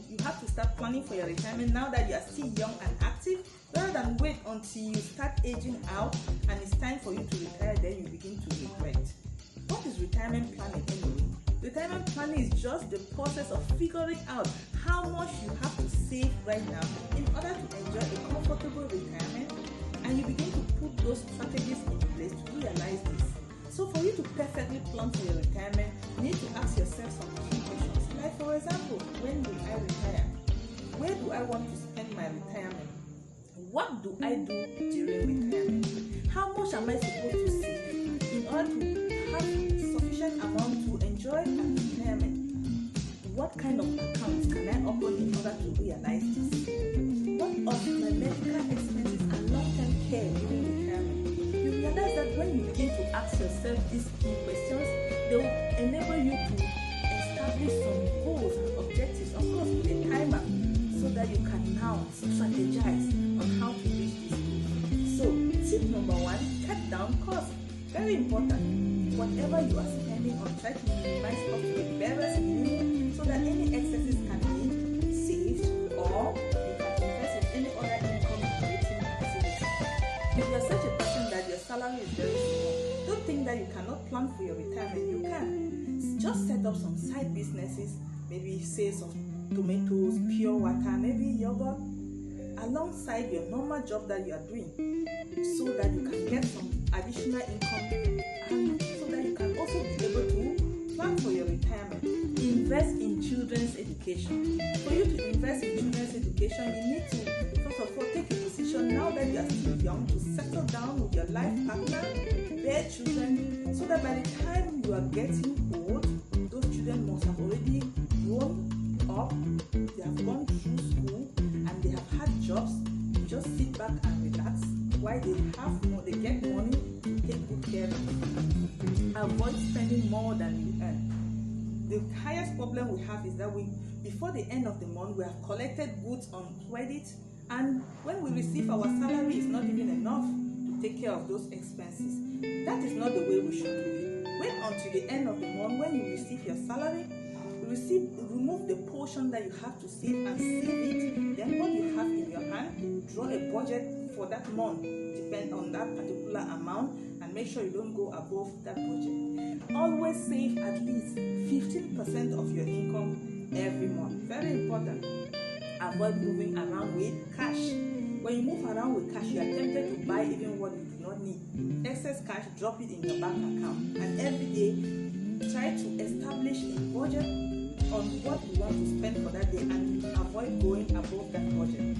you have to start planning for your retirement now that you are still young and active, rather than wait until you start aging out and it's time for you to retire, then you begin to regret. What is retirement planning anyway? Retirement planning is just the process of figuring out how much you have to save right now in order to enjoy a comfortable retirement, and you begin to put those strategies in place to realize this. So for you to perfectly plan for your retirement, you need to ask yourself some key questions. Like for example, when will I retire? Where do I want to spend my retirement? What do I do during retirement? How much am I supposed to save in order to have sufficient amount to enjoy a retirement? What kind of accounts can I open in order to realize this? What of my medical expenses and long-term care during retirement? You realize that when you begin to ask yourself these key questions, they will enable you to establish some goals and objectives, of course with a timer, so that you can now strategize on how to reach these goals. So tip number 1, cut down costs. Very important. Whatever you are spending on, try to minimize costs to the barest minimum so that any excesses can be saved, or you can invest in any other income generating activity. If you are such a person that your salary is very small, don't think that you cannot plan for your retirement. You can. Just set up some side businesses, maybe sales of tomatoes, pure water, maybe yogurt, alongside your normal job that you are doing, so that you can get some additional income, and so that you can also be able to plan for your retirement. Invest in children's education. For you to invest in children's education, you need to first of all take a decision now that you are still young to settle down with your life partner, bear children, so that by the time you are getting old, those children must have already grown up, they have gone through school, and they have had jobs. You just sit back and relax while they have more, they get money to take good care of them. Avoid spending more than you earn. The highest problem we have is that before the end of the month, we have collected goods on credit, and when we receive our salary, it's not even enough to take care of those expenses. That is not the way we should do it. Wait until the end of the month. When you receive your salary, remove the portion that you have to save and save it. Then what you have in your hand, draw a budget for that month, depend on that particular amount, and make sure you don't go above that budget. Always save at least 15% of your income every month. Very important. Avoid moving around with cash. When you move around with cash, you are tempted to buy even what you do not need. Excess cash, drop it in your bank account, and every day try to establish a budget on what you want to spend for that day and avoid going above that budget.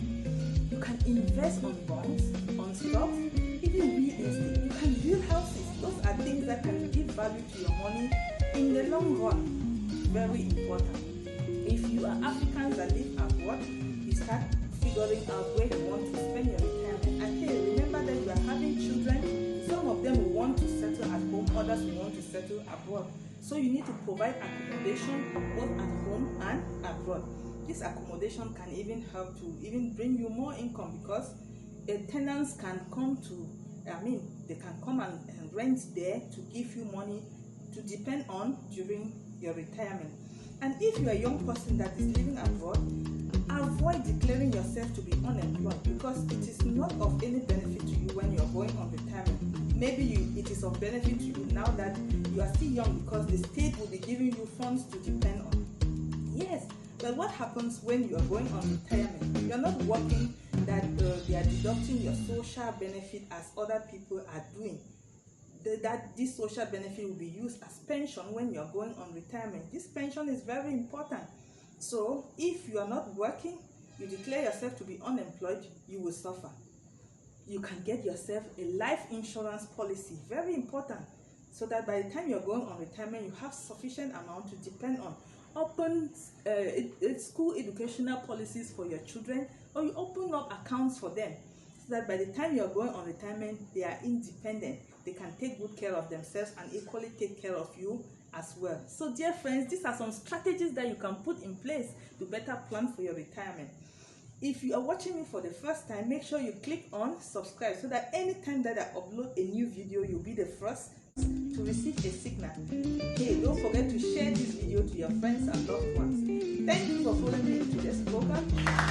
You can invest on bonds, on stocks, even real estate. You can build houses. Those are things that can give value to your money in the long run. Very important. If you are Africans that live abroad, you start figuring out where you want to spend your retirement. And hey, remember that you are having children. Some of them will want to settle at home, others will want to settle abroad. So you need to provide accommodation both at home and abroad. This accommodation can even help to even bring you more income, because tenants can come they can come and rent there to give you money to depend on during your retirement. And if you are a young person that is living abroad, avoid declaring yourself to be unemployed, because it is not of any benefit to you when you are going on retirement. Maybe it is of benefit to you now that you are still young, because the state will be giving you funds to depend on. Yes, but what happens when you are going on retirement? You are not working, that they are deducting your social benefit as other people are doing. That this social benefit will be used as pension when you are going on retirement. This pension is very important. So if you are not working, you declare yourself to be unemployed, you will suffer. You can get yourself a life insurance policy, very important, so that by the time you're going on retirement, you have sufficient amount to depend on. Open school educational policies for your children, or you open up accounts for them, so that by the time you're going on retirement, they are independent. They can take good care of themselves and equally take care of you as well. So dear friends, these are some strategies that you can put in place to better plan for your retirement. If you are watching me for the first time, make sure you click on subscribe, so that anytime that I upload a new video, you'll be the first to receive a signal. Hey, don't forget to share this video to your friends and loved ones. Thank you for following me into this Bye.